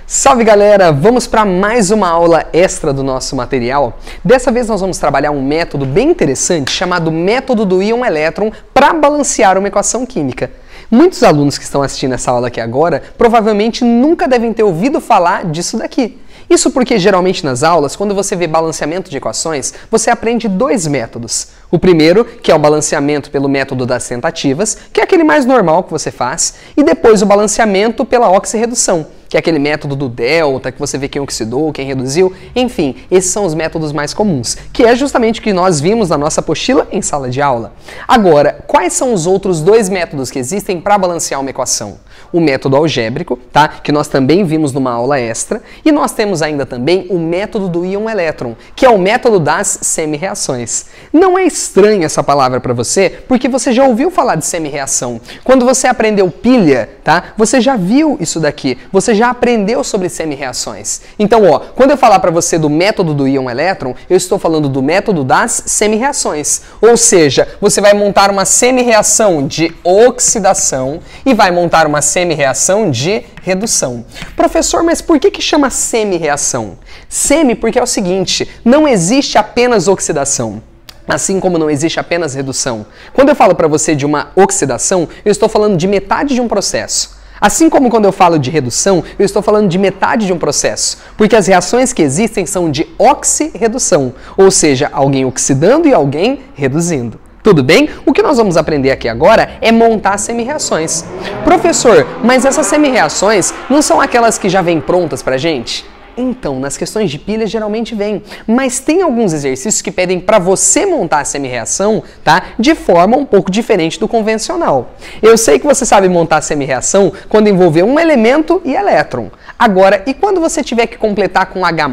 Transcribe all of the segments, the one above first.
Salve galera, vamos para mais uma aula extra do nosso material. Dessa vez nós vamos trabalhar um método bem interessante chamado método do íon-elétron para balancear uma equação química. Muitos alunos que estão assistindo essa aula aqui agora provavelmente nunca devem ter ouvido falar disso daqui. Isso porque geralmente nas aulas, quando você vê balanceamento de equações, você aprende dois métodos. O primeiro, que é o balanceamento pelo método das tentativas, que é aquele mais normal que você faz, e depois o balanceamento pela oxirredução, que é aquele método do delta, que você vê quem oxidou, quem reduziu, enfim, esses são os métodos mais comuns, que é justamente o que nós vimos na nossa apostila em sala de aula. Agora, quais são os outros dois métodos que existem para balancear uma equação? O método algébrico, tá? Que nós também vimos numa aula extra, e nós temos ainda também o método do íon-elétron, que é o método das semi-reações. Não é estranha essa palavra para você, porque você já ouviu falar de semi-reação. Quando você aprendeu pilha, tá? Você já viu isso daqui, você já aprendeu sobre semi-reações. Então, ó, quando eu falar para você do método do íon-elétron, eu estou falando do método das semi-reações. Ou seja, você vai montar uma semi-reação de oxidação e vai montar uma semi-reação de redução. Professor, mas por que chama semi-reação? Semi porque é o seguinte, não existe apenas oxidação. Assim como não existe apenas redução. Quando eu falo para você de uma oxidação, eu estou falando de metade de um processo. Assim como quando eu falo de redução, eu estou falando de metade de um processo, porque as reações que existem são de oxirredução, ou seja, alguém oxidando e alguém reduzindo. Tudo bem? O que nós vamos aprender aqui agora é montar semi-reações. Professor, mas essas semi-reações não são aquelas que já vêm prontas pra gente? Então, nas questões de pilha geralmente vem, mas tem alguns exercícios que pedem para você montar a semi-reação, tá? De forma um pouco diferente do convencional. Eu sei que você sabe montar a semi-reação quando envolver um elemento e elétron. Agora, e quando você tiver que completar com H+,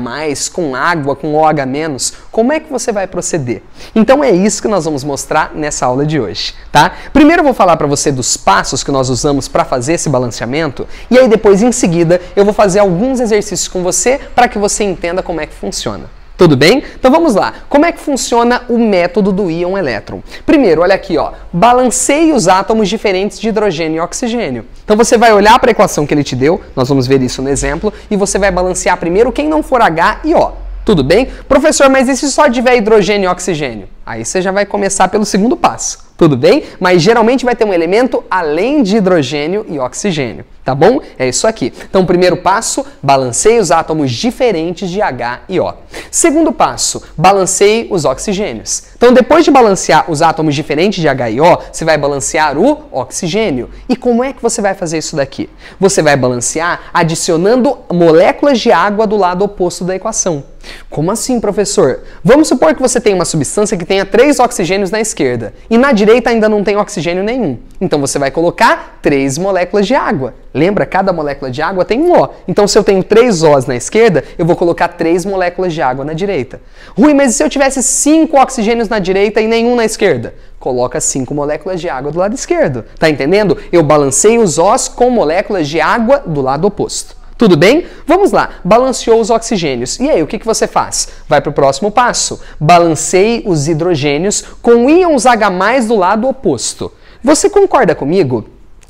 com água, com OH-, como é que você vai proceder? Então é isso que nós vamos mostrar nessa aula de hoje, tá? Primeiro eu vou falar para você dos passos que nós usamos para fazer esse balanceamento, e aí depois, em seguida, eu vou fazer alguns exercícios com você para que você entenda como é que funciona. Tudo bem? Então vamos lá. Como é que funciona o método do íon-elétron? Primeiro, olha aqui, ó. Balanceie os átomos diferentes de hidrogênio e oxigênio. Então você vai olhar para a equação que ele te deu, nós vamos ver isso no exemplo, e você vai balancear primeiro quem não for H e O. Tudo bem? Professor, mas e se só tiver hidrogênio e oxigênio? Aí você já vai começar pelo segundo passo. Tudo bem? Mas geralmente vai ter um elemento além de hidrogênio e oxigênio. Tá bom? É isso aqui. Então, primeiro passo, balanceie os átomos diferentes de H e O. Segundo passo, balanceie os oxigênios. Então, depois de balancear os átomos diferentes de H e O, você vai balancear o oxigênio. E como é que você vai fazer isso daqui? Você vai balancear adicionando moléculas de água do lado oposto da equação. Como assim, professor? Vamos supor que você tem uma substância que tenha 3 oxigênios na esquerda e na direita ainda não tem oxigênio nenhum. Então você vai colocar 3 moléculas de água. Lembra? Cada molécula de água tem um O. Então se eu tenho 3 Os na esquerda, eu vou colocar 3 moléculas de água na direita. Rui, mas e se eu tivesse 5 oxigênios na direita e nenhum na esquerda? Coloca 5 moléculas de água do lado esquerdo. Tá entendendo? Eu balanceio os Os com moléculas de água do lado oposto. Tudo bem? Vamos lá. Balanceou os oxigênios. E aí, o que você faz? Vai para o próximo passo. Balanceie os hidrogênios com íons H+ do lado oposto. Você concorda comigo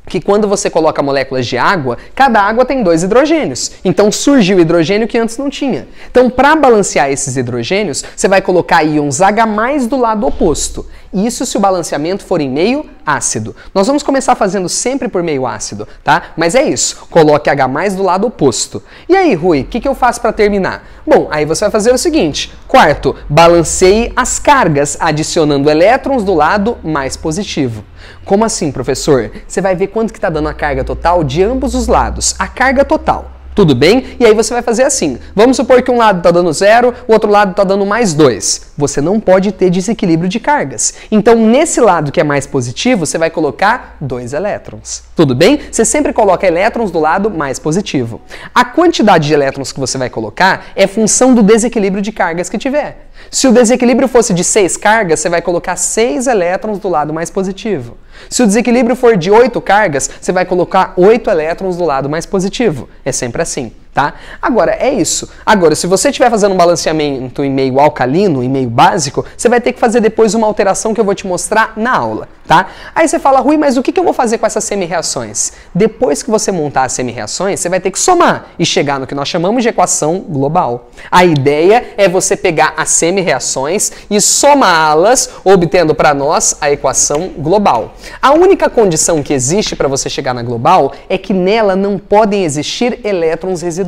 que quando você coloca moléculas de água, cada água tem 2 hidrogênios. Então surgiu hidrogênio que antes não tinha. Então, para balancear esses hidrogênios, você vai colocar íons H+ do lado oposto. Isso se o balanceamento for em meio ácido. Nós vamos começar fazendo sempre por meio ácido, tá? Mas é isso. Coloque H+ do lado oposto. E aí, Rui, o que eu faço para terminar? Bom, aí você vai fazer o seguinte. Quarto, balanceie as cargas, adicionando elétrons do lado mais positivo. Como assim, professor? Você vai ver quanto que está dando a carga total de ambos os lados. A carga total. Tudo bem? E aí você vai fazer assim. Vamos supor que um lado está dando 0, o outro lado está dando mais 2. Você não pode ter desequilíbrio de cargas. Então, nesse lado que é mais positivo, você vai colocar 2 elétrons. Tudo bem? Você sempre coloca elétrons do lado mais positivo. A quantidade de elétrons que você vai colocar é função do desequilíbrio de cargas que tiver. Se o desequilíbrio fosse de 6 cargas, você vai colocar 6 elétrons do lado mais positivo. Se o desequilíbrio for de 8 cargas, você vai colocar 8 elétrons do lado mais positivo. É sempre assim. Tá? Agora, é isso. Agora, se você estiver fazendo um balanceamento em meio alcalino, em meio básico, você vai ter que fazer depois uma alteração que eu vou te mostrar na aula, tá? Aí você fala, Rui, mas o que eu vou fazer com essas semi-reações? Depois que você montar as semi-reações, você vai ter que somar e chegar no que nós chamamos de equação global. A ideia é você pegar as semi-reações e somá-las, obtendo para nós a equação global. A única condição que existe para você chegar na global é que nela não podem existir elétrons residuais.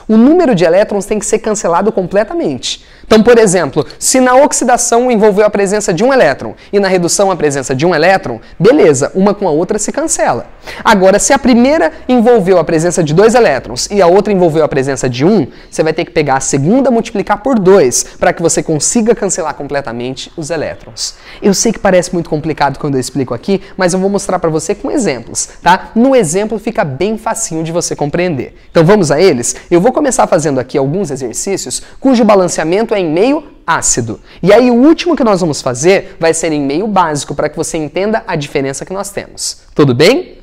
O número de elétrons tem que ser cancelado completamente. Então, por exemplo, se na oxidação envolveu a presença de um elétron e na redução a presença de um elétron, beleza, uma com a outra se cancela. Agora, se a primeira envolveu a presença de 2 elétrons e a outra envolveu a presença de 1, você vai ter que pegar a segunda e multiplicar por 2 para que você consiga cancelar completamente os elétrons. Eu sei que parece muito complicado quando eu explico aqui, mas eu vou mostrar para você com exemplos, tá? No exemplo fica bem facinho de você compreender. Então vamos a eles? Eu vou começar fazendo aqui alguns exercícios cujo balanceamento é em meio ácido. E aí o último que nós vamos fazer vai ser em meio básico, para que você entenda a diferença que nós temos. Tudo bem?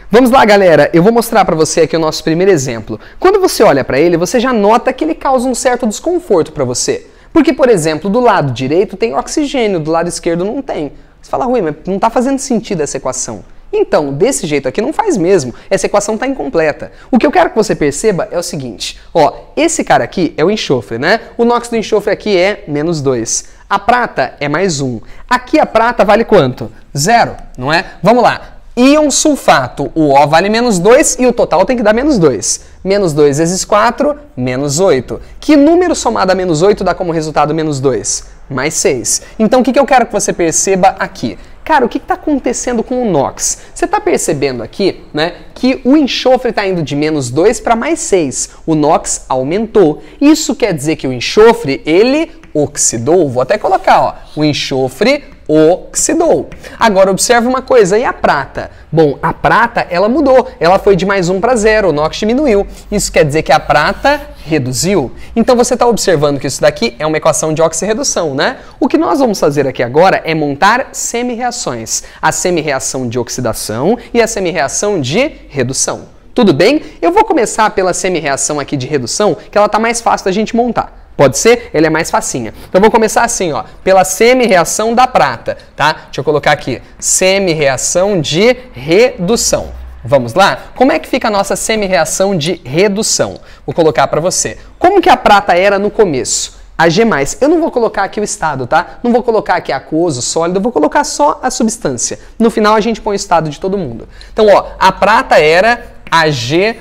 Vamos lá, galera. Eu vou mostrar para você aqui o nosso primeiro exemplo. Quando você olha para ele, você já nota que ele causa um certo desconforto para você. Porque, por exemplo, do lado direito tem oxigênio, do lado esquerdo não tem. Você fala, Rui, mas não está fazendo sentido essa equação. Então, desse jeito aqui não faz mesmo. Essa equação está incompleta. O que eu quero que você perceba é o seguinte. Ó, esse cara aqui é o enxofre, né? O NOx do enxofre aqui é -2. A prata é +1. Aqui a prata vale quanto? 0, não é? Vamos lá. Íon sulfato, o O vale -2 e o total tem que dar -2. -2 vezes 4, -8. Que número somado a -8 dá como resultado -2? +6. Então, o que eu quero que você perceba aqui? Cara, o que está acontecendo com o NOx? Você está percebendo aqui, né, que o enxofre está indo de -2 para +6. O NOx aumentou. Isso quer dizer que o enxofre, ele oxidou. Vou até colocar, ó, o enxofre oxidou. Agora, observe uma coisa, e a prata? Bom, a prata, ela mudou. Ela foi de +1 para 0, o NOx diminuiu. Isso quer dizer que a prata reduziu. Então, você está observando que isso daqui é uma equação de oxirredução, né? O que nós vamos fazer aqui agora é montar semi-reações. A semi-reação de oxidação e a semi-reação de redução. Tudo bem? Eu vou começar pela semi-reação aqui de redução, que ela está mais fácil da gente montar. Pode ser? Ele é mais facinha. Então, eu vou começar assim, ó, pela semi-reação da prata, tá? Deixa eu colocar aqui, semi-reação de redução. Vamos lá? Como é que fica a nossa semi-reação de redução? Vou colocar para você. Como que a prata era no começo? Ag+. Eu não vou colocar aqui o estado, tá? Não vou colocar aqui aquoso, sólido, eu vou colocar só a substância. No final, a gente põe o estado de todo mundo. Então, ó, a prata era Ag+.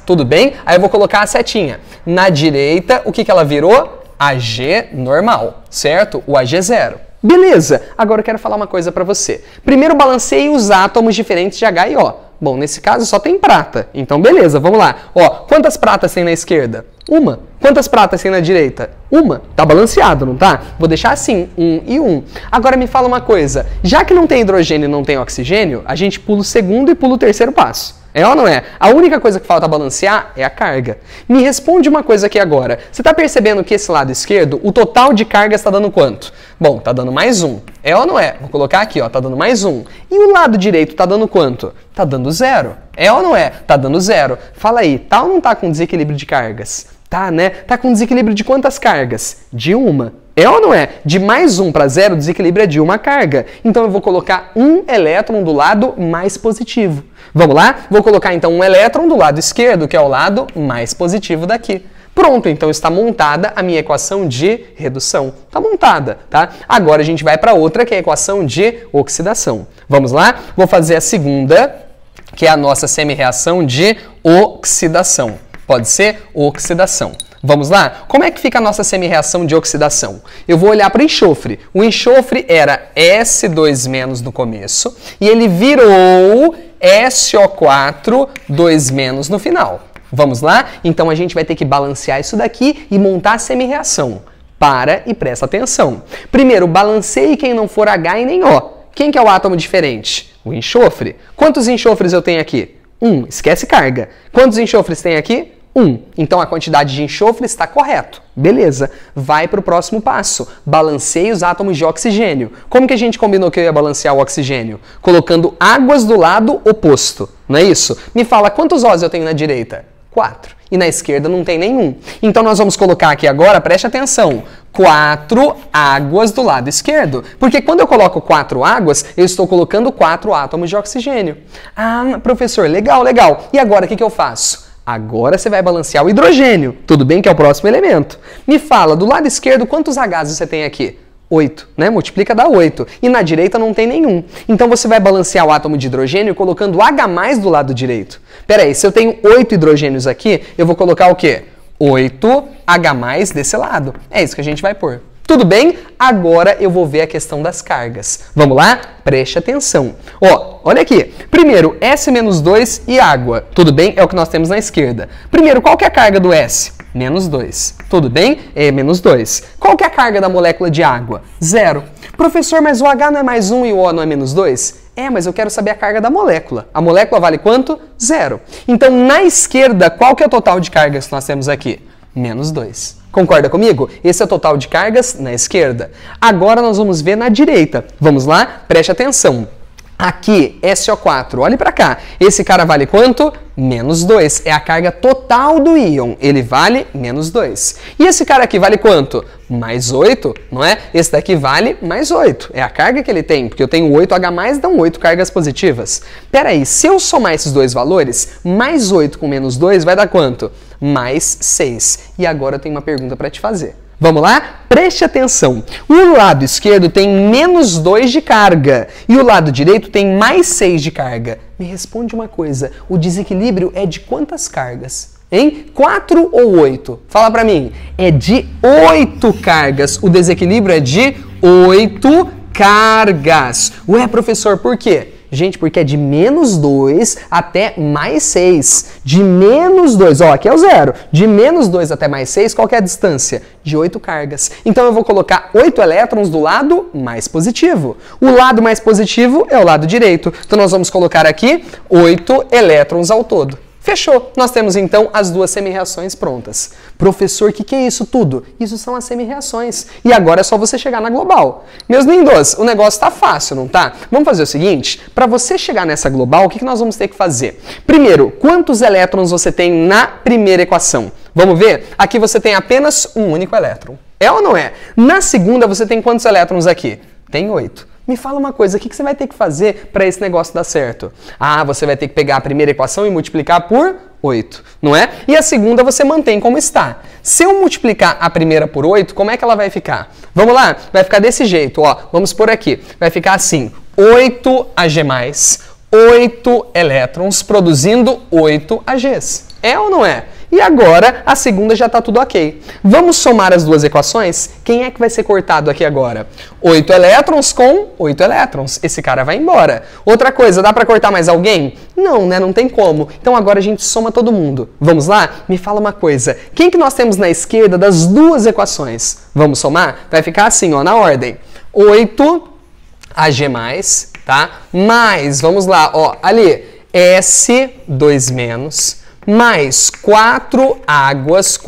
Tudo bem? Aí eu vou colocar a setinha. Na direita, o que ela virou? Ag normal, certo? O Ag0. Beleza, agora eu quero falar uma coisa para você. Primeiro balanceie os átomos diferentes de H e O. Bom, nesse caso só tem prata, então beleza, vamos lá. Ó, quantas pratas tem na esquerda? Uma. Quantas pratas tem na direita? Uma. Tá balanceado, não tá? Vou deixar assim, 1 e 1. Agora me fala uma coisa, já que não tem hidrogênio e não tem oxigênio, a gente pula o segundo e pula o terceiro passo. É ou não é? A única coisa que falta balancear é a carga. Me responde uma coisa aqui agora. Você está percebendo que esse lado esquerdo, o total de carga está dando quanto? Bom, está dando +1. É ou não é? Vou colocar aqui, ó, está dando +1. E o lado direito está dando quanto? Está dando 0. É ou não é? Está dando 0. Fala aí, tá ou não tá com desequilíbrio de cargas? Tá, né? Tá com desequilíbrio de quantas cargas? De uma. É ou não é? De +1 para 0, o desequilíbrio é de uma carga. Então eu vou colocar um elétron do lado mais positivo. Vamos lá? Vou colocar então um elétron do lado esquerdo, que é o lado mais positivo daqui. Pronto, então está montada a minha equação de redução. Está montada, tá? Agora a gente vai para outra, que é a equação de oxidação. Vamos lá? Vou fazer a segunda, que é a nossa semi-reação de oxidação. Pode ser oxidação. Vamos lá? Como é que fica a nossa semi-reação de oxidação? Eu vou olhar para o enxofre. O enxofre era S2- no começo e ele virou SO4 2- no final. Vamos lá? Então a gente vai ter que balancear isso daqui e montar a semi-reação. Para e presta atenção. Primeiro, balanceie quem não for H e nem O. Quem que é o átomo diferente? O enxofre. Quantos enxofres eu tenho aqui? 1. Esquece carga. Quantos enxofres tem aqui? 1. Então a quantidade de enxofre está correto. Beleza. Vai para o próximo passo. Balanceie os átomos de oxigênio. Como que a gente combinou que eu ia balancear o oxigênio? Colocando águas do lado oposto. Não é isso? Me fala, quantos Os eu tenho na direita? 4. E na esquerda não tem nenhum. Então nós vamos colocar aqui agora, preste atenção, 4 águas do lado esquerdo. Porque quando eu coloco 4 águas, eu estou colocando 4 átomos de oxigênio. Ah, professor, legal, legal. E agora o que eu faço? Agora você vai balancear o hidrogênio. Tudo bem que é o próximo elemento. Me fala, do lado esquerdo, quantos Hs você tem aqui? 8, né? Multiplica dá 8. E na direita não tem nenhum. Então você vai balancear o átomo de hidrogênio colocando H+ do lado direito. Peraí, se eu tenho 8 hidrogênios aqui, eu vou colocar o quê? 8H+ desse lado. É isso que a gente vai pôr. Tudo bem? Agora eu vou ver a questão das cargas. Vamos lá? Preste atenção. Ó, olha aqui. Primeiro, S-2 e água. Tudo bem? É o que nós temos na esquerda. Primeiro, qual que é a carga do S? -2. Tudo bem? É -2. Qual que é a carga da molécula de água? 0. Professor, mas o H não é +1 e o O não é -2? É, mas eu quero saber a carga da molécula. A molécula vale quanto? 0. Então, na esquerda, qual que é o total de cargas que nós temos aqui? -2. Concorda comigo? Esse é o total de cargas na esquerda. Agora nós vamos ver na direita. Vamos lá? Preste atenção. Aqui, SO4, olhe para cá. Esse cara vale quanto? -2. É a carga total do íon. Ele vale -2. E esse cara aqui vale quanto? +8, não é? Esse daqui vale +8. É a carga que ele tem, porque eu tenho 8H+, dão 8 cargas positivas. Peraí, se eu somar esses dois valores, +8 com -2 vai dar quanto? +6. E agora eu tenho uma pergunta para te fazer. Vamos lá? Preste atenção. O lado esquerdo tem -2 de carga e o lado direito tem +6 de carga. Me responde uma coisa, o desequilíbrio é de quantas cargas? Hein? 4 ou 8? Fala pra mim. É de 8 cargas. O desequilíbrio é de 8 cargas. Ué, professor, por quê? Gente, porque é de -2 até +6. De -2, ó, aqui é o 0. De -2 até +6, qual que é a distância? De 8 cargas. Então eu vou colocar 8 elétrons do lado mais positivo. O lado mais positivo é o lado direito. Então nós vamos colocar aqui 8 elétrons ao todo. Fechou! Nós temos então as duas semi-reações prontas. Professor, o que é isso tudo? Isso são as semi-reações. E agora é só você chegar na global. Meus lindos, o negócio tá fácil, não tá? Vamos fazer o seguinte, para você chegar nessa global, o que nós vamos ter que fazer? Primeiro, quantos elétrons você tem na primeira equação? Vamos ver? Aqui você tem apenas um único elétron. É ou não é? Na segunda você tem quantos elétrons aqui? Tem 8. Me fala uma coisa, o que você vai ter que fazer para esse negócio dar certo? Ah, você vai ter que pegar a primeira equação e multiplicar por 8, não é? E a segunda você mantém como está. Se eu multiplicar a primeira por 8, como é que ela vai ficar? Vamos lá? Vai ficar desse jeito, ó. Vamos por aqui. Vai ficar assim, 8 Ag+, 8 elétrons produzindo 8 Ags. É ou não é? E agora, a segunda já está tudo ok. Vamos somar as duas equações? Quem é que vai ser cortado aqui agora? 8 elétrons com 8 elétrons. Esse cara vai embora. Outra coisa, dá para cortar mais alguém? Não, né? Não tem como. Então agora a gente soma todo mundo. Vamos lá? Me fala uma coisa. Quem que nós temos na esquerda das duas equações? Vamos somar? Vai ficar assim, ó, na ordem. 8 Ag+, tá? Mais, vamos lá, ó, ali, S2- mais 4 águas,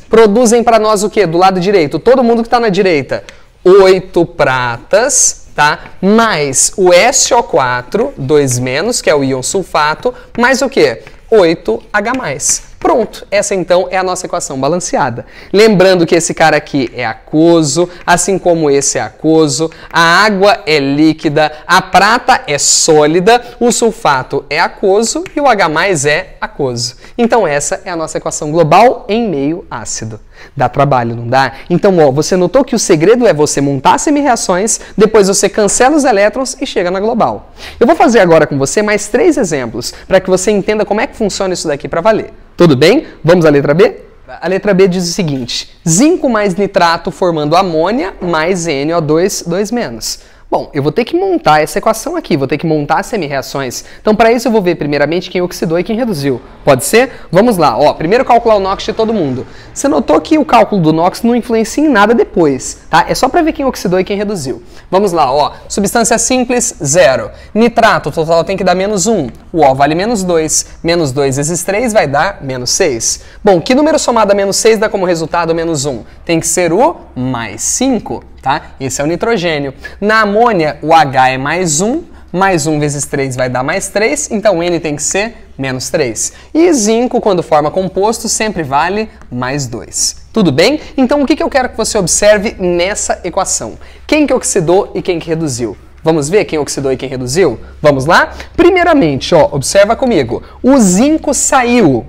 produzem para nós o quê? Do lado direito, todo mundo que está na direita, 8 pratas, tá? Mais o SO4, 2-, que é o íon sulfato, mais o quê? 8H+. Pronto, essa então é a nossa equação balanceada. Lembrando que esse cara aqui é aquoso, assim como esse é aquoso, a água é líquida, a prata é sólida, o sulfato é aquoso e o H+ é aquoso. Então essa é a nossa equação global em meio ácido. Dá trabalho, não dá? Então, ó, você notou que o segredo é você montar semi-reações, depois você cancela os elétrons e chega na global. Eu vou fazer agora com você mais 3 exemplos, para que você entenda como é que funciona isso daqui para valer. Tudo bem? Vamos à letra B? A letra B diz o seguinte, zinco mais nitrato formando amônia mais NO2, 2-. Bom, eu vou ter que montar essa equação aqui, vou ter que montar as semi-reações. Então, para isso, eu vou ver primeiramente quem oxidou e quem reduziu. Pode ser? Vamos lá. Ó, primeiro calcular o NOx de todo mundo. Você notou que o cálculo do NOx não influencia em nada depois, tá? É só para ver quem oxidou e quem reduziu. Vamos lá, ó. Substância simples, 0. Nitrato, o total tem que dar -1. O O vale -2. -2 vezes 3 vai dar -6. Bom, que número somado a -6 dá como resultado -1? Tem que ser o +5. Tá? Esse é o nitrogênio. Na amônia, o H é +1 vezes 3 vai dar +3, então N tem que ser Menos 3. E zinco, quando forma composto, sempre vale mais 2. Tudo bem? Então, o que eu quero que você observe nessa equação? Quem que oxidou e quem que reduziu? Vamos ver quem oxidou e quem reduziu? Vamos lá? Primeiramente, ó, observa comigo. O zinco saiu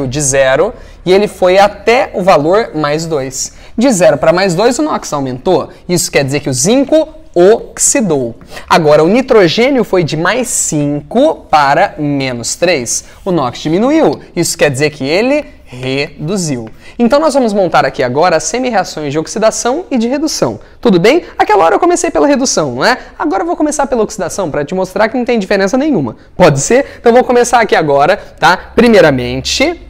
de 0 e ele foi até o valor mais 2. De 0 para mais 2, o NOx aumentou. Isso quer dizer que o zinco oxidou. Agora, o nitrogênio foi de mais 5 para menos 3. O NOx diminuiu. Isso quer dizer que ele reduziu. Então, nós vamos montar aqui agora as semi-reações de oxidação e de redução. Tudo bem? Aquela hora eu comecei pela redução, não é? Agora eu vou começar pela oxidação para te mostrar que não tem diferença nenhuma. Pode ser? Então, eu vou começar aqui agora, tá? Primeiramente,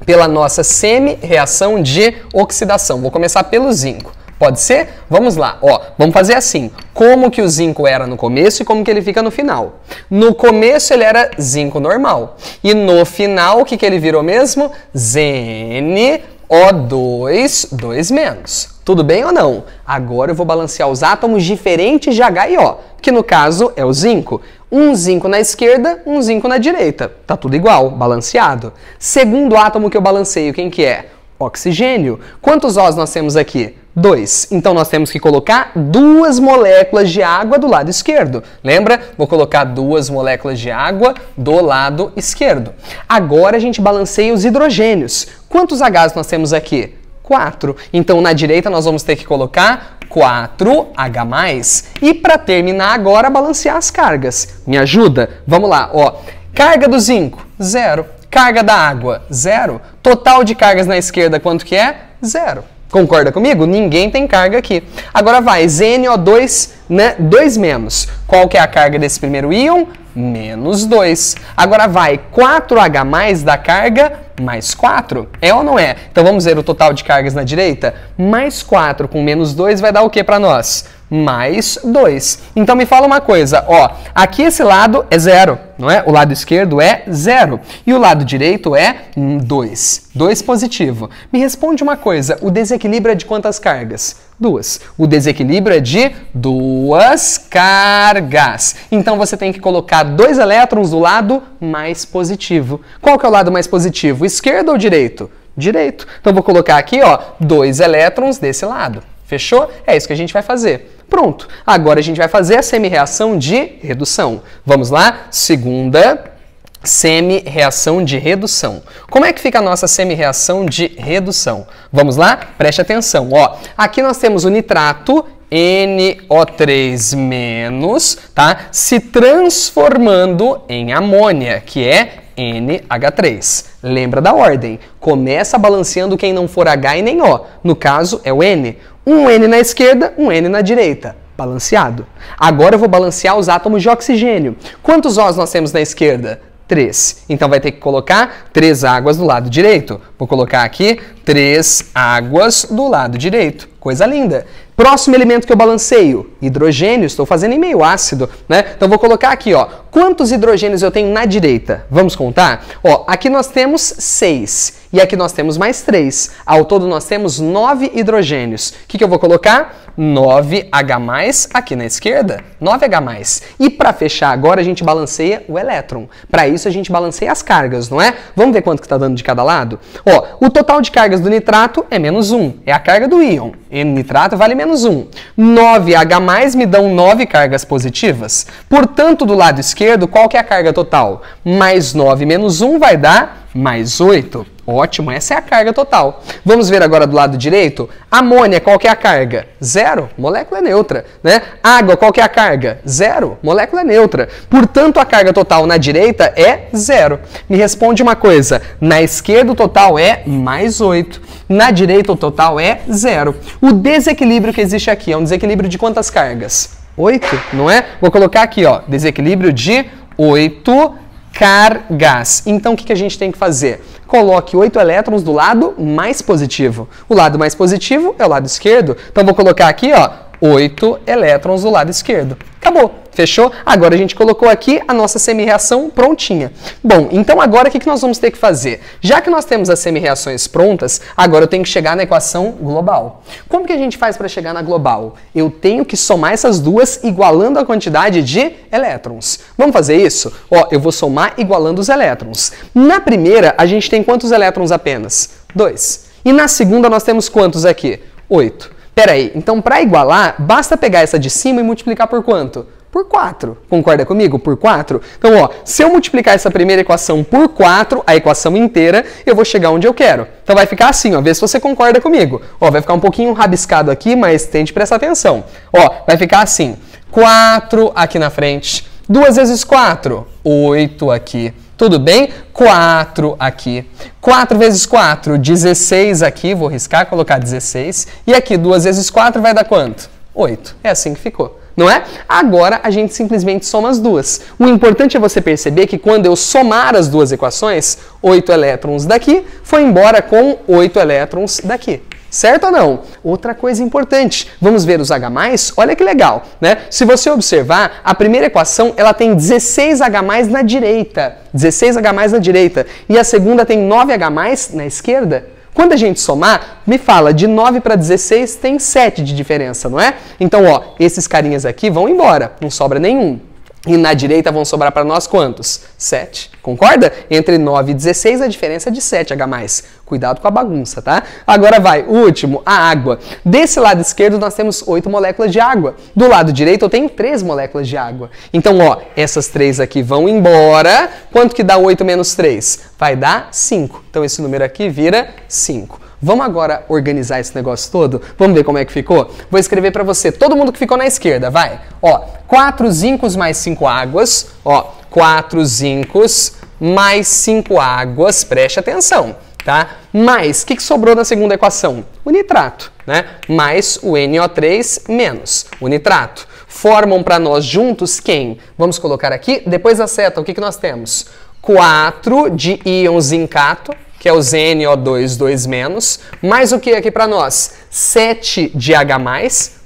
pela nossa semi-reação de oxidação. Vou começar pelo zinco. Pode ser? Vamos lá, ó, vamos fazer assim, como que o zinco era no começo e como que ele fica no final. No começo ele era zinco normal, e no final o que que ele virou mesmo? ZnO2, 2 menos. Tudo bem ou não? Agora eu vou balancear os átomos diferentes de H e O, que no caso é o zinco. Um zinco na esquerda, um zinco na direita. Tá tudo igual, balanceado. Segundo átomo que eu balanceio, quem que é? Oxigênio. Quantos Os nós temos aqui? 2. Então, nós temos que colocar 2 moléculas de água do lado esquerdo. Lembra? Vou colocar 2 moléculas de água do lado esquerdo. Agora, a gente balanceia os hidrogênios. Quantos Hs nós temos aqui? 4. Então, na direita, nós vamos ter que colocar 4H+. E, para terminar agora, balancear as cargas. Me ajuda? Vamos lá. Ó. Carga do zinco, 0. Carga da água, 0. Total de cargas na esquerda, quanto que é? 0. Concorda comigo? Ninguém tem carga aqui. Agora vai, ZnO2, né? 2 menos. Qual que é a carga desse primeiro íon? Menos 2. Agora vai, 4H+ da carga, mais 4. É ou não é? Então vamos ver o total de cargas na direita. Mais 4 com menos 2 vai dar o que para nós? Mais 2. Então me fala uma coisa, ó, aqui esse lado é 0, não é? O lado esquerdo é 0 e o lado direito é 2. 2 positivo. Me responde uma coisa, o desequilíbrio é de quantas cargas? 2. O desequilíbrio é de 2 cargas. Então você tem que colocar 2 elétrons do lado mais positivo. Qual que é o lado mais positivo? Esquerdo ou direito? Direito. Então vou colocar aqui, ó, 2 elétrons desse lado. Fechou? É isso que a gente vai fazer. Pronto. Agora a gente vai fazer a semi-reação de redução. Vamos lá? Segunda semi-reação de redução. Como é que fica a nossa semi-reação de redução? Vamos lá? Preste atenção. Ó, aqui nós temos o nitrato NO3-, tá? Se transformando em amônia, que é NH3. Lembra da ordem. Começa balanceando quem não for H e nem O. No caso, é o N. Um N na esquerda, um N na direita. Balanceado. Agora eu vou balancear os átomos de oxigênio. Quantos Os nós temos na esquerda? 3. Então vai ter que colocar 3 águas do lado direito. Vou colocar aqui 3 águas do lado direito. Coisa linda. Próximo elemento que eu balanceio, hidrogênio. Estou fazendo em meio ácido, né? Então vou colocar aqui, ó, quantos hidrogênios eu tenho na direita? Vamos contar? Ó, aqui nós temos 6 e aqui nós temos mais 3. Ao todo nós temos 9 hidrogênios. O que eu vou colocar? 9H+, aqui na esquerda, 9H+. E para fechar agora a gente balanceia o elétron. Para isso a gente balanceia as cargas, não é? Vamos ver quanto que está dando de cada lado? Ó, o total de cargas do nitrato é menos 1. É a carga do íon. E nitrato vale menos 1. 9H+ me dão 9 cargas positivas. Portanto, do lado esquerdo, qual que é a carga total? Mais 9 menos 1 vai dar mais 8. Ótimo, essa é a carga total. Vamos ver agora do lado direito. Amônia, qual que é a carga? 0, molécula neutra, né? Água, qual que é a carga? 0, molécula neutra. Portanto, a carga total na direita é 0. Me responde uma coisa, na esquerda o total é mais 8. Na direita o total é 0. O desequilíbrio que existe aqui é um desequilíbrio de quantas cargas? 8, não é? Vou colocar aqui, ó, desequilíbrio de 8 cargas. Então, o que a gente tem que fazer? Coloque 8 elétrons do lado mais positivo. O lado mais positivo é o lado esquerdo. Então, vou colocar aqui, ó, 8 elétrons do lado esquerdo. Acabou, fechou? Agora a gente colocou aqui a nossa semi-reação prontinha. Bom, então agora o que nós vamos ter que fazer? Já que nós temos as semi-reações prontas, agora eu tenho que chegar na equação global. Como que a gente faz para chegar na global? Eu tenho que somar essas duas igualando a quantidade de elétrons. Vamos fazer isso? Ó, eu vou somar igualando os elétrons. Na primeira, a gente tem quantos elétrons apenas? 2. E na segunda nós temos quantos aqui? 8. Peraí, então para igualar, basta pegar essa de cima e multiplicar por quanto? Por 4. Concorda comigo? Por 4? Então, ó, se eu multiplicar essa primeira equação por 4, a equação inteira, eu vou chegar onde eu quero. Então vai ficar assim, ó, vê se você concorda comigo. Ó, vai ficar um pouquinho rabiscado aqui, mas tente prestar atenção. Ó, vai ficar assim, 4 aqui na frente, 2 vezes 4, 8 aqui. Tudo bem? 4 aqui. 4 vezes 4, 16 aqui. Vou riscar, colocar 16. E aqui, 2 vezes 4 vai dar quanto? 8. É assim que ficou. Não é? Agora, a gente simplesmente soma as duas. O importante é você perceber que quando eu somar as duas equações, 8 elétrons daqui foi embora com 8 elétrons daqui. Certo ou não? Outra coisa importante, vamos ver os H+, olha que legal, né? Se você observar, a primeira equação, ela tem 16H+ na direita, 16H+ na direita, e a segunda tem 9H+ na esquerda. Quando a gente somar, me fala, de 9 para 16 tem 7 de diferença, não é? Então, ó, esses carinhas aqui vão embora, não sobra nenhum. E na direita vão sobrar para nós quantos? 7. Concorda? Entre 9 e 16 a diferença é de 7H+. Cuidado com a bagunça, tá? Agora vai, o último, a água. Desse lado esquerdo nós temos 8 moléculas de água. Do lado direito eu tenho 3 moléculas de água. Então, ó, essas 3 aqui vão embora. Quanto que dá 8 menos 3? Vai dar 5. Então esse número aqui vira 5. Vamos agora organizar esse negócio todo? Vamos ver como é que ficou? Vou escrever para você, todo mundo que ficou na esquerda, vai. Ó, 4 zincos mais 5 águas. Ó, 4 zincos mais 5 águas. Preste atenção, tá? Mais, o que sobrou na segunda equação? O nitrato, né? Mais o NO3 menos o nitrato. Formam para nós juntos quem? Vamos colocar aqui, depois da seta, o que nós temos? 4 de íon zincato, que é o ZnO2, 2-, mais o que aqui para nós? 7 de H+,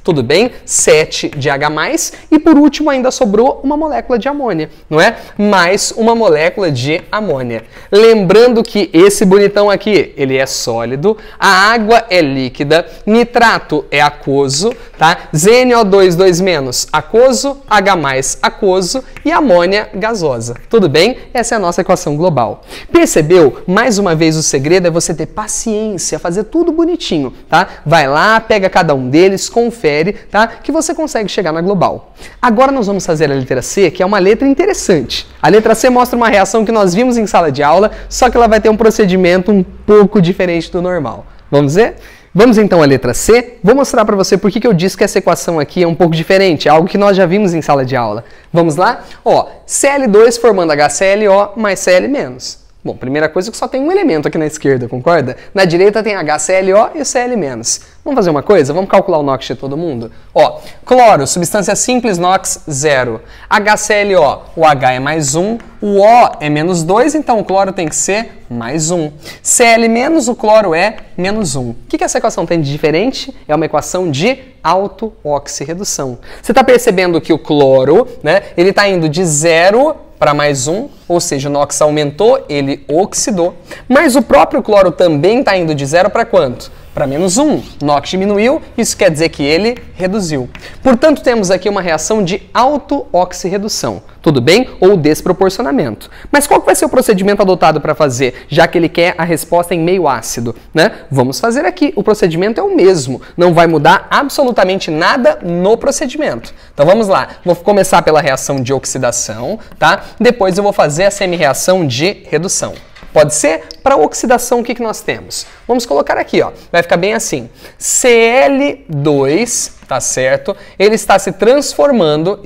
tudo bem? 7 de H+, e por último ainda sobrou uma molécula de amônia, não é? Mais uma molécula de amônia. Lembrando que esse bonitão aqui, ele é sólido, a água é líquida, nitrato é aquoso, tá? ZnO2, 2-, aquoso, H+, aquoso e amônia gasosa. Tudo bem? Essa é a nossa equação global. Percebeu? Mais uma vez o segredo é você ter paciência, fazer tudo bonitinho, tá? Vai lá, pega cada um deles, confere, tá? Que você consegue chegar na global. Agora nós vamos fazer a letra C, que é uma letra interessante. A letra C mostra uma reação que nós vimos em sala de aula, só que ela vai ter um procedimento um pouco diferente do normal. Vamos ver? Vamos então à letra C. Vou mostrar para você por que eu disse que essa equação aqui é um pouco diferente, algo que nós já vimos em sala de aula. Vamos lá? Ó, Cl2 formando HClO mais Cl-. Bom, primeira coisa é que só tem um elemento aqui na esquerda, concorda? Na direita tem HClO e o Cl-. Vamos fazer uma coisa? Vamos calcular o NOx de todo mundo? Ó, cloro, substância simples, NOx 0. HClO, o H é mais 1, o O é menos 2, então o cloro tem que ser mais 1. Cl-, o cloro é menos 1. O que essa equação tem de diferente? É uma equação de auto-oxirredução. Você está percebendo que o cloro, né, ele está indo de 0 para mais 1, ou seja, o NOx aumentou, ele oxidou. Mas o próprio cloro também está indo de 0 para quanto? Para menos 1. NOx diminuiu, isso quer dizer que ele reduziu. Portanto, temos aqui uma reação de auto-oxirredução. Tudo bem? Ou desproporcionamento. Mas qual que vai ser o procedimento adotado para fazer, já que ele quer a resposta em meio ácido, né? Vamos fazer aqui. O procedimento é o mesmo. Não vai mudar absolutamente nada no procedimento. Então vamos lá. Vou começar pela reação de oxidação, tá? Depois eu vou fazer a semi-reação de redução. Pode ser? Para oxidação, o que nós temos? Vamos colocar aqui, ó. Vai ficar bem assim. Cl2, tá certo? Ele está se transformando,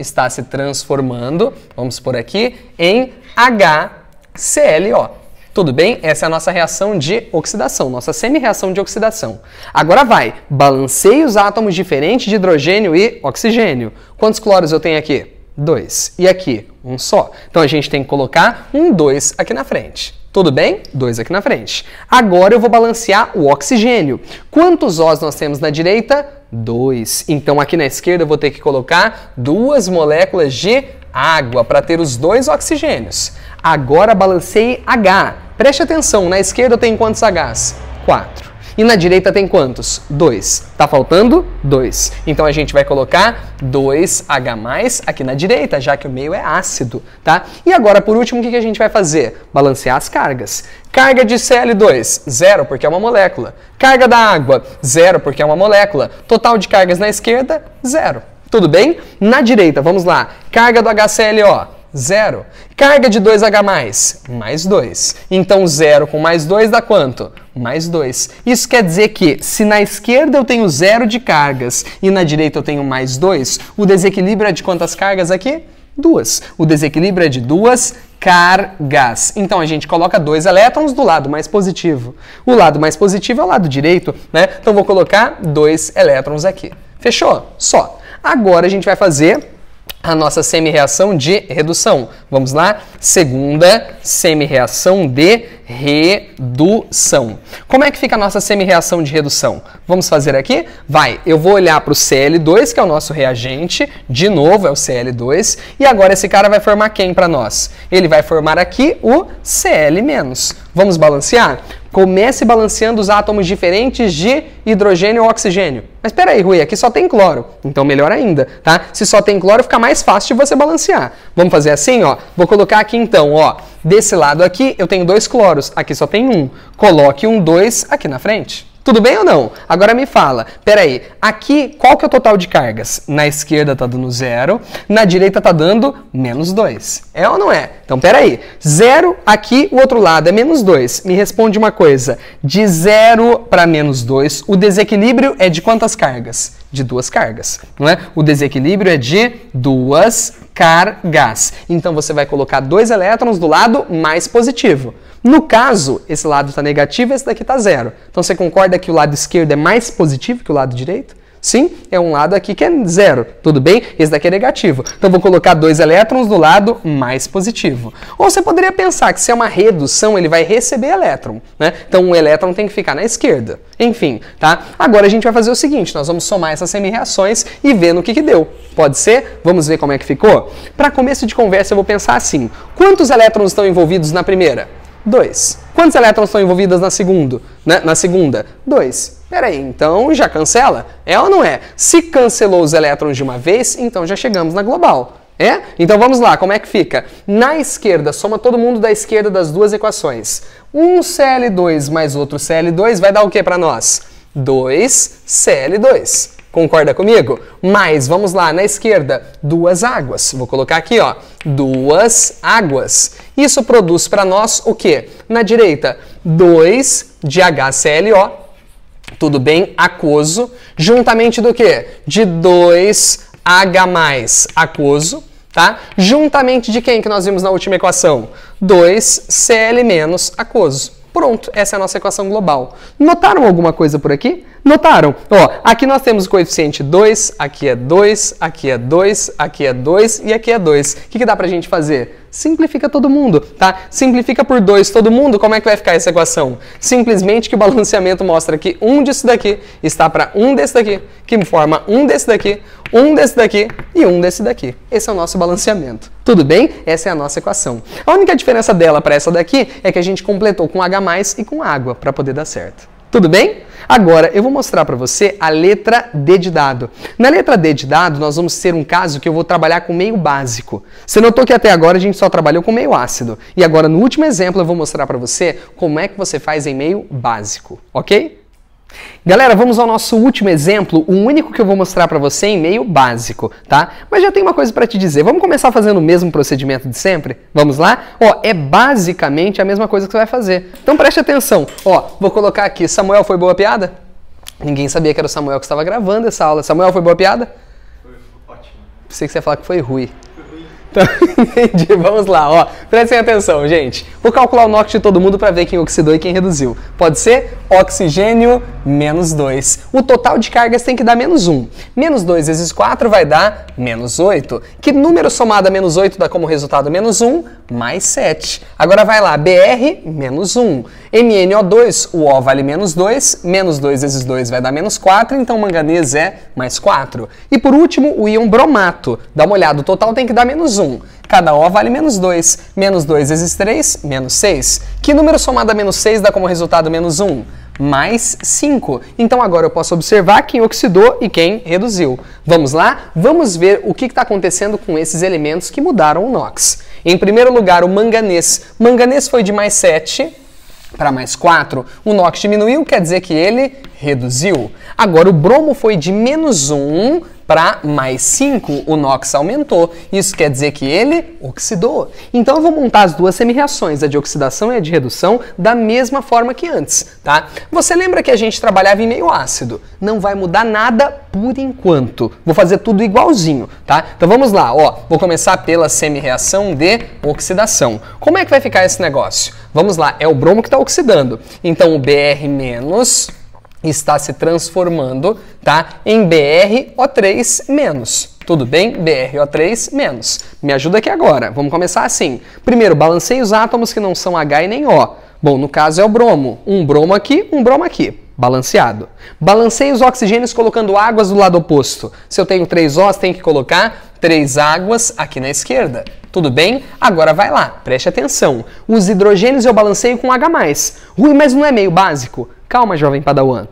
vamos por aqui, em HClO. Tudo bem? Essa é a nossa reação de oxidação, nossa semi-reação de oxidação. Agora vai, balanceie os átomos diferentes de hidrogênio e oxigênio. Quantos cloros eu tenho aqui? 2. E aqui? Um só. Então a gente tem que colocar um 2 aqui na frente. Tudo bem? 2 aqui na frente. Agora eu vou balancear o oxigênio. Quantos Os nós temos na direita? 2. Então aqui na esquerda eu vou ter que colocar 2 moléculas de água para ter os 2 oxigênios. Agora balancei H. Preste atenção, na esquerda eu tenho quantos Hs? 4. E na direita tem quantos? 2. Tá faltando 2. Então a gente vai colocar 2H+, aqui na direita, já que o meio é ácido, tá? E agora, por último, o que a gente vai fazer? Balancear as cargas. Carga de Cl2, 0, porque é uma molécula. Carga da água, 0, porque é uma molécula. Total de cargas na esquerda, 0. Tudo bem? Na direita, vamos lá. Carga do HClO, 0. Carga de 2H+, mais 2. Então 0 com mais 2 dá quanto? Mais 2. Isso quer dizer que se na esquerda eu tenho 0 de cargas e na direita eu tenho mais 2, o desequilíbrio é de quantas cargas aqui? 2. O desequilíbrio é de 2 cargas. Então a gente coloca 2 elétrons do lado mais positivo. O lado mais positivo é o lado direito, né? Então vou colocar 2 elétrons aqui. Fechou? Só. Agora a gente vai fazer a nossa semi-reação de redução. Vamos lá? Segunda semi-reação de redução. Como é que fica a nossa semi-reação de redução? Vamos fazer aqui? Vai, eu vou olhar para o Cl2, que é o nosso reagente, de novo é o Cl2, e agora esse cara vai formar quem para nós? Ele vai formar aqui o Cl-. Vamos balancear? Comece balanceando os átomos diferentes de hidrogênio ou oxigênio. Mas espera aí, Rui, aqui só tem cloro. Então melhor ainda, tá? Se só tem cloro, fica mais fácil de você balancear. Vamos fazer assim, ó. Vou colocar aqui então, ó. Desse lado aqui eu tenho 2 cloros, aqui só tem 1. Coloque um 2 aqui na frente. Tudo bem ou não? Agora me fala, peraí, aqui qual que é o total de cargas? Na esquerda tá dando 0, na direita tá dando menos 2. É ou não é? Então peraí, 0 aqui, o outro lado é menos 2. Me responde uma coisa, de 0 para menos 2, o desequilíbrio é de quantas cargas? De 2 cargas, não é? O desequilíbrio é de 2 cargas. Então você vai colocar 2 elétrons do lado mais positivo. No caso, esse lado está negativo e esse daqui está 0. Então você concorda que o lado esquerdo é mais positivo que o lado direito? Sim, é um lado aqui que é 0, tudo bem? Esse daqui é negativo. Então vou colocar 2 elétrons do lado mais positivo. Ou você poderia pensar que se é uma redução, ele vai receber elétron, né? Então um elétron tem que ficar na esquerda. Enfim, tá? Agora a gente vai fazer o seguinte, nós vamos somar essas semi-reações e ver no que deu. Pode ser? Vamos ver como é que ficou? Para começo de conversa eu vou pensar assim, quantos elétrons estão envolvidos na primeira? 2. Quantos elétrons estão envolvidos na segunda? 2. Peraí, então já cancela? É ou não é? Se cancelou os elétrons de uma vez, então já chegamos na global. É? Então vamos lá, como é que fica? Na esquerda, soma todo mundo da esquerda das duas equações. Um Cl2 mais outro Cl2 vai dar o que para nós? 2 Cl2. Concorda comigo? Mas, vamos lá, na esquerda, 2 águas. Vou colocar aqui, ó, 2 águas. Isso produz para nós o quê? Na direita, 2 de HClO, tudo bem? Aquoso, juntamente do quê? De 2H+, aquoso, tá? Juntamente de quem que nós vimos na última equação? 2Cl- aquoso. Pronto, essa é a nossa equação global. Notaram alguma coisa por aqui? Notaram? Ó, aqui nós temos o coeficiente 2, aqui é 2, aqui é 2, aqui é 2 e aqui é 2. O que dá pra gente fazer? Simplifica todo mundo, tá? Simplifica por 2 todo mundo, como é que vai ficar essa equação? Simplesmente que o balanceamento mostra que um disso daqui está para um desse daqui, que forma um desse daqui e um desse daqui. Esse é o nosso balanceamento. Tudo bem? Essa é a nossa equação. A única diferença dela para essa daqui é que a gente completou com H+ e com água para poder dar certo. Tudo bem? Agora, eu vou mostrar para você a letra D de dado. Na letra D de dado, nós vamos ter um caso que eu vou trabalhar com meio básico. Você notou que até agora a gente só trabalhou com meio ácido. E agora, no último exemplo, eu vou mostrar para você como é que você faz em meio básico, ok? Galera, vamos ao nosso último exemplo, o único que eu vou mostrar para você em meio básico, tá? Mas já tem uma coisa para te dizer, vamos começar fazendo o mesmo procedimento de sempre? Vamos lá? Ó, é basicamente a mesma coisa que você vai fazer. Então preste atenção, ó, vou colocar aqui, Samuel, foi boa piada? Ninguém sabia que era o Samuel que estava gravando essa aula. Samuel, foi boa piada? Foi ótimo. Pensei que você ia falar que foi ruim. Então, entendi. Vamos lá, ó. Prestem atenção, gente. Vou calcular o NOx de todo mundo para ver quem oxidou e quem reduziu. Pode ser oxigênio menos 2. O total de cargas tem que dar menos 1. Menos 2 vezes 4 vai dar menos 8. Que número somado a menos 8 dá como resultado menos 1? Mais 7. Agora vai lá, BR menos 1. MnO2, o O vale menos 2 vezes 2 vai dar menos 4, então manganês é mais 4. E por último, o íon bromato. Dá uma olhada, o total tem que dar menos 1. Cada O vale menos 2 vezes 3, menos 6. Que número somado a menos 6 dá como resultado menos 1? Mais 5. Então agora eu posso observar quem oxidou e quem reduziu. Vamos lá? Vamos ver o que está acontecendo com esses elementos que mudaram o NOx. Em primeiro lugar, o manganês. Manganês foi de mais 7 para mais 4. O NOx diminuiu, quer dizer que ele reduziu. Agora o bromo foi de menos 1 para mais 5, o NOx aumentou. Isso quer dizer que ele oxidou. Então eu vou montar as duas semi-reações, a de oxidação e a de redução, da mesma forma que antes, tá? Você lembra que a gente trabalhava em meio ácido? Não vai mudar nada por enquanto. Vou fazer tudo igualzinho, tá? Então vamos lá, ó. Vou começar pela semi-reação de oxidação. Como é que vai ficar esse negócio? Vamos lá, é o bromo que está oxidando. Então o Br- está se transformando, tá, em BrO3-. Tudo bem? BrO3-. Me ajuda aqui agora. Vamos começar assim. Primeiro, balanceie os átomos que não são H e nem O. Bom, no caso é o bromo. Um bromo aqui, um bromo aqui. Balanceado. Balanceie os oxigênios colocando águas do lado oposto. Se eu tenho 3 Os, tem que colocar 3 águas aqui na esquerda. Tudo bem? Agora vai lá, preste atenção. Os hidrogênios eu balanceio com H+. Rui, mas não é meio básico? Calma, jovem padawan.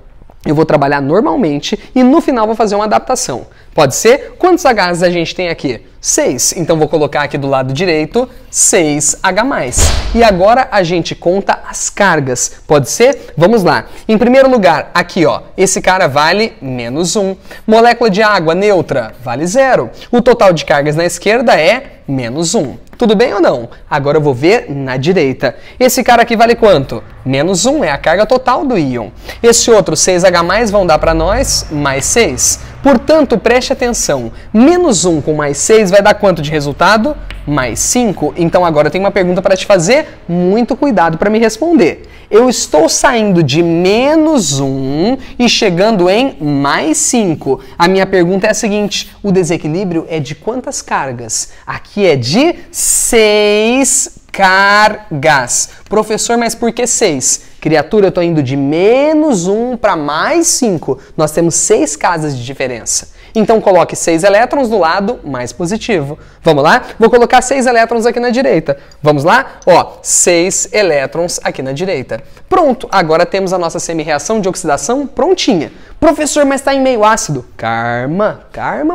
Eu vou trabalhar normalmente e no final vou fazer uma adaptação. Pode ser? Quantos Hs a gente tem aqui? 6. Então vou colocar aqui do lado direito 6H+. E agora a gente conta as cargas. Pode ser? Vamos lá. Em primeiro lugar, aqui ó, esse cara vale menos 1. Molécula de água neutra vale 0. O total de cargas na esquerda é menos 1. Tudo bem ou não? Agora eu vou ver na direita. Esse cara aqui vale quanto? Menos 1 é a carga total do íon. Esse outro 6H+, vão dar para nós mais 6. Portanto, preste atenção. Menos 1 com mais 6 vai dar quanto de resultado? Mais 5. Então agora eu tenho uma pergunta para te fazer. Muito cuidado para me responder. Eu estou saindo de menos 1 e chegando em mais 5. A minha pergunta é a seguinte. O desequilíbrio é de quantas cargas? Aqui é de 6 cargas. Professor, mas por que 6? Criatura, eu estou indo de menos 1 para mais 5. Nós temos 6 casas de diferença. Então coloque 6 elétrons do lado mais positivo. Vamos lá? Vou colocar 6 elétrons aqui na direita. Vamos lá? Ó, 6 elétrons aqui na direita. Pronto, agora temos a nossa semi-reação de oxidação prontinha. Professor, mas está em meio ácido. Calma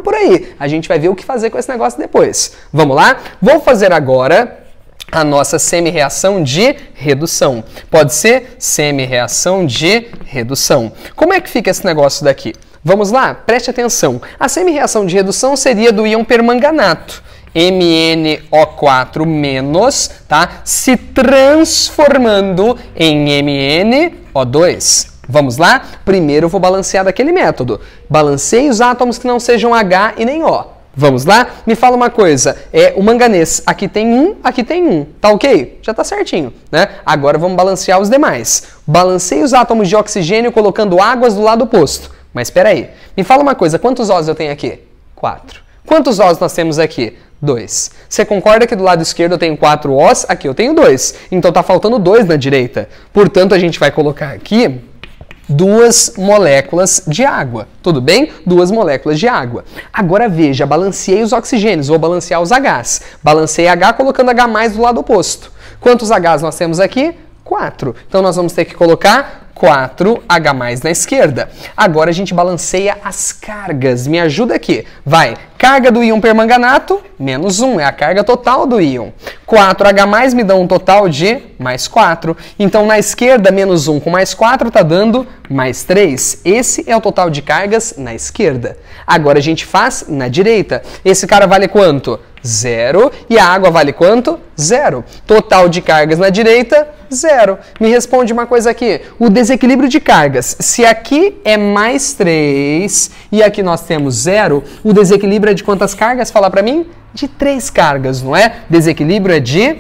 por aí. A gente vai ver o que fazer com esse negócio depois. Vamos lá? Vou fazer agora a nossa semi-reação de redução. Pode ser semi-reação de redução. Como é que fica esse negócio daqui? Vamos lá? Preste atenção. A semi-reação de redução seria do íon permanganato. MnO4-, tá? Se transformando em MnO2. Vamos lá? Primeiro eu vou balancear daquele método. Balanceie os átomos que não sejam H e nem O. Vamos lá? Me fala uma coisa, o manganês, aqui tem um, tá ok? Já tá certinho, né? Agora vamos balancear os demais. Balanceie os átomos de oxigênio colocando águas do lado oposto. Mas espera aí, me fala uma coisa, quantos Os eu tenho aqui? 4. Quantos Os nós temos aqui? 2. Você concorda que do lado esquerdo eu tenho 4 Os, aqui eu tenho 2. Então tá faltando 2 na direita. Portanto, a gente vai colocar aqui 2 moléculas de água, tudo bem? 2 moléculas de água. Agora veja, balanceei os oxigênios, vou balancear os Hs. Balanceei H colocando H+ do lado oposto. Quantos Hs nós temos aqui? 4. Então nós vamos ter que colocar 4H+ na esquerda. Agora a gente balanceia as cargas. Me ajuda aqui. Vai, carga do íon permanganato, menos 1, é a carga total do íon. 4H+ me dá um total de mais 4. Então na esquerda, menos 1 com mais 4 está dando mais 3. Esse é o total de cargas na esquerda. Agora a gente faz na direita. Esse cara vale quanto? 0. E a água vale quanto? 0. Total de cargas na direita, 0. Me responde uma coisa aqui. O desequilíbrio de cargas. Se aqui é mais 3 e aqui nós temos 0, o desequilíbrio é de quantas cargas? Fala pra mim? De 3 cargas, não é? Desequilíbrio é de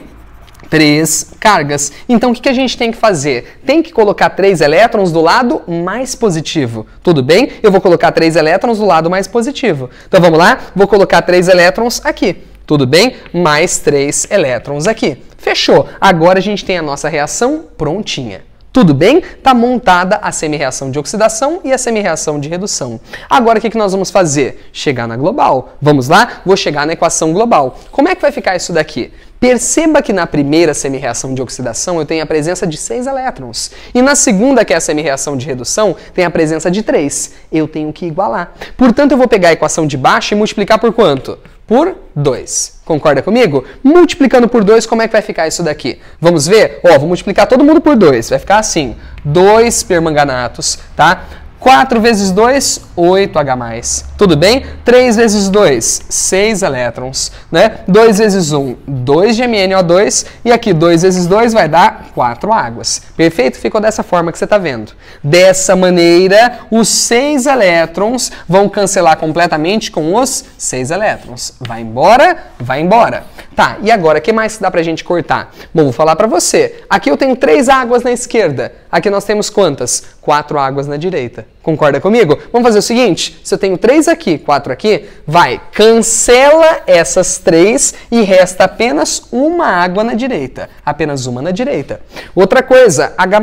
3 cargas. Então, o que a gente tem que fazer? Tem que colocar 3 elétrons do lado mais positivo. Tudo bem? Eu vou colocar 3 elétrons do lado mais positivo. Então, vamos lá? Vou colocar 3 elétrons aqui. Tudo bem? Mais 3 elétrons aqui. Fechou. Agora a gente tem a nossa reação prontinha. Tudo bem? Está montada a semi-reação de oxidação e a semi-reação de redução. Agora, o que nós vamos fazer? Chegar na global. Vamos lá? Vou chegar na equação global. Como é que vai ficar isso daqui? Perceba que na primeira semi-reação de oxidação eu tenho a presença de 6 elétrons. E na segunda, que é a semi-reação de redução, tem a presença de 3. Eu tenho que igualar. Portanto, eu vou pegar a equação de baixo e multiplicar por quanto? Por 2. Concorda comigo? Multiplicando por 2, como é que vai ficar isso daqui? Vamos ver? Ó, vou multiplicar todo mundo por 2. Vai ficar assim, 2 permanganatos, tá? 4 vezes 2, 8H+. Tudo bem? 3 vezes 2, 6 elétrons, né? 2 vezes 1, 2 de MnO2. E aqui 2 vezes 2 vai dar 4 águas. Perfeito? Ficou dessa forma que você está vendo. Dessa maneira, os 6 elétrons vão cancelar completamente com os 6 elétrons. Vai embora, vai embora. Tá, e agora, o que mais dá pra gente cortar? Bom, vou falar pra você. Aqui eu tenho 3 águas na esquerda. Aqui nós temos quantas? 4 águas na direita. Concorda comigo? Vamos fazer o seguinte, se eu tenho 3 aqui, 4 aqui, vai, cancela essas 3 e resta apenas uma água na direita. Apenas uma na direita. Outra coisa, H+.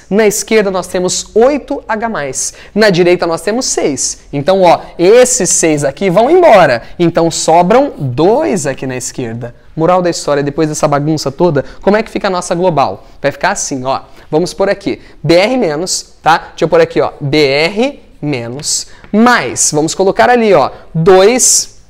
Na esquerda nós temos 8H+. Na direita nós temos 6. Então, ó, esses 6 aqui vão embora. Então, sobram 2 aqui na esquerda. Moral da história, depois dessa bagunça toda, como é que fica a nossa global? Vai ficar assim, ó. Vamos por aqui, Br-, tá? Deixa eu pôr aqui, ó, Br- mais, vamos colocar ali, ó, 2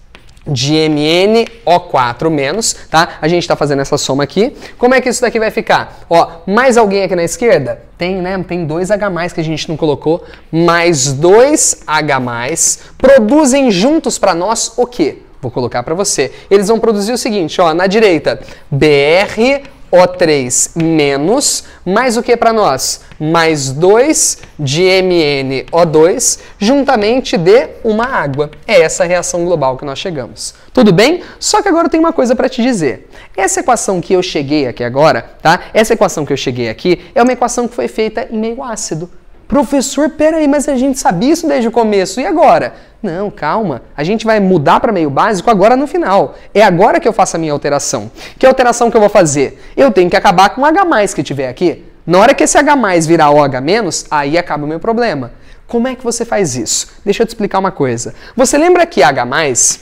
de MnO4-, tá? A gente tá fazendo essa soma aqui. Como é que isso daqui vai ficar? Ó, mais alguém aqui na esquerda? Tem, né? Tem 2H+, que a gente não colocou. Mais 2H+, produzem juntos para nós o quê? Vou colocar para você. Eles vão produzir o seguinte, ó, na direita, BrO3 menos, mais o que para nós? Mais 2 de MnO2, juntamente de uma água. É essa a reação global que nós chegamos. Tudo bem? Só que agora eu tenho uma coisa para te dizer. Essa equação que eu cheguei aqui agora, tá? Essa equação que eu cheguei aqui é uma equação que foi feita em meio ácido. Professor, peraí, mas a gente sabia isso desde o começo, e agora? Não, calma, a gente vai mudar para meio básico agora no final. É agora que eu faço a minha alteração. Que alteração que eu vou fazer? Eu tenho que acabar com o H+ que tiver aqui. Na hora que esse H+ virar OH-, aí acaba o meu problema. Como é que você faz isso? Deixa eu te explicar uma coisa. Você lembra que H+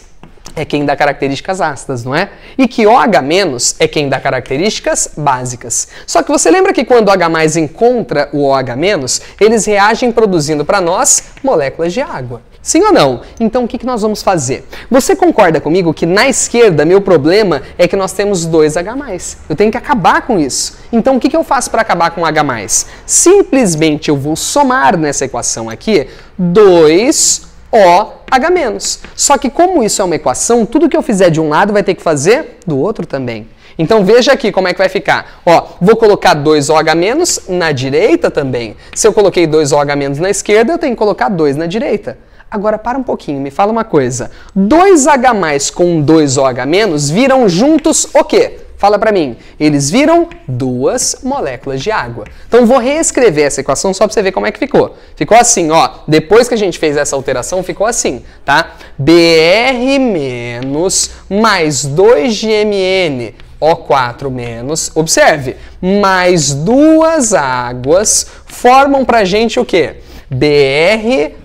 é quem dá características ácidas, não é? E que OH- é quem dá características básicas. Só que você lembra que quando o H+ encontra o OH-, eles reagem produzindo para nós moléculas de água. Sim ou não? Então o que nós vamos fazer? Você concorda comigo que na esquerda meu problema é que nós temos 2H+. Eu tenho que acabar com isso. Então o que eu faço para acabar com o H+? Simplesmente eu vou somar nessa equação aqui 2OH-. Só que como isso é uma equação, tudo que eu fizer de um lado vai ter que fazer do outro também. Então veja aqui como é que vai ficar. Ó, vou colocar 2OH- na direita também. Se eu coloquei 2OH- na esquerda, eu tenho que colocar 2 na direita. Agora para um pouquinho, me fala uma coisa. 2H+ com 2OH- viram juntos o quê? Fala pra mim. Eles viram 2 moléculas de água. Então vou reescrever essa equação só pra você ver como é que ficou. Ficou assim, ó. Depois que a gente fez essa alteração, ficou assim, tá? Br- mais 2 de MnO4-, observe, mais 2 águas formam pra gente o quê? BrO3-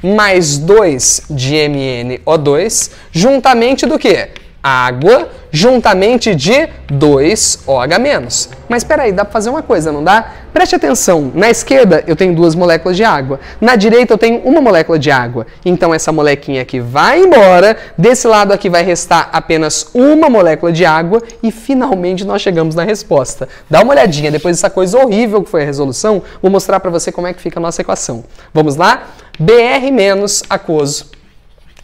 mais 2 de MnO2, juntamente do quê? Água, juntamente de 2OH-. Mas espera aí, dá para fazer uma coisa, não dá? Preste atenção, na esquerda eu tenho 2 moléculas de água, na direita eu tenho uma molécula de água. Então essa molequinha aqui vai embora, desse lado aqui vai restar apenas uma molécula de água e finalmente nós chegamos na resposta. Dá uma olhadinha, depois dessa coisa horrível que foi a resolução, vou mostrar para você como é que fica a nossa equação. Vamos lá? Br- aquoso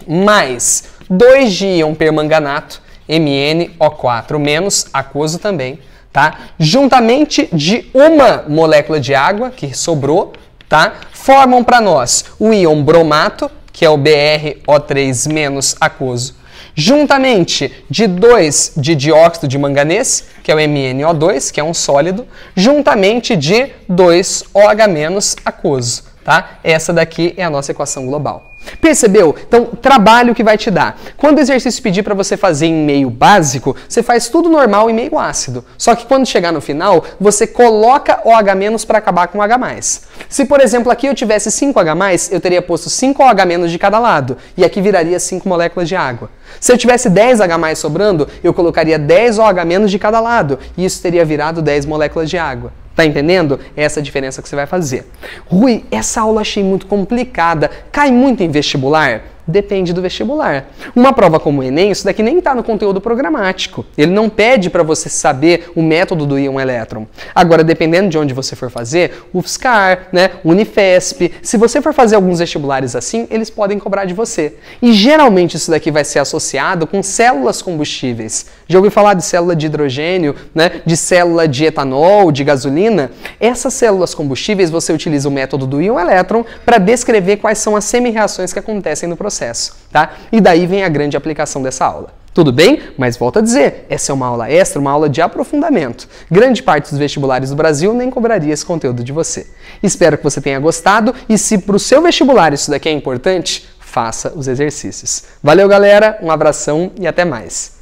mais 2 de íon permanganato, MnO4-, aquoso também, tá? Juntamente de uma molécula de água que sobrou, tá? Formam para nós o íon bromato, que é o BrO3- aquoso, juntamente de 2 de dióxido de manganês, que é o MnO2, que é um sólido, juntamente de 2OH- aquoso. tá? Essa daqui é a nossa equação global. Percebeu? Então, trabalho que vai te dar. Quando o exercício pedir para você fazer em meio básico, você faz tudo normal em meio ácido. Só que quando chegar no final, você coloca OH- para acabar com OH+. Se, por exemplo, aqui eu tivesse 5H+, eu teria posto 5OH- de cada lado. E aqui viraria 5 moléculas de água. Se eu tivesse 10H+ sobrando, eu colocaria 10 OH- de cada lado. E isso teria virado 10 moléculas de água. Tá entendendo? É essa a diferença que você vai fazer. Rui, essa aula achei muito complicada. Cai muito em vestibular? Depende do vestibular. Uma prova como o Enem, isso daqui nem está no conteúdo programático. Ele não pede para você saber o método do íon elétron. Agora, dependendo de onde você for fazer, UFSCar, né, Unifesp, se você for fazer alguns vestibulares assim, eles podem cobrar de você. E geralmente isso daqui vai ser associado com células combustíveis. Já ouviu falar de célula de hidrogênio, né, de célula de etanol, de gasolina? Essas células combustíveis você utiliza o método do íon elétron para descrever quais são as semi-reações que acontecem no processo. Tá? E daí vem a grande aplicação dessa aula. Tudo bem? Mas volto a dizer, essa é uma aula extra, uma aula de aprofundamento. Grande parte dos vestibulares do Brasil nem cobraria esse conteúdo de você. Espero que você tenha gostado e se para o seu vestibular isso daqui é importante, faça os exercícios. Valeu, galera, um abração e até mais.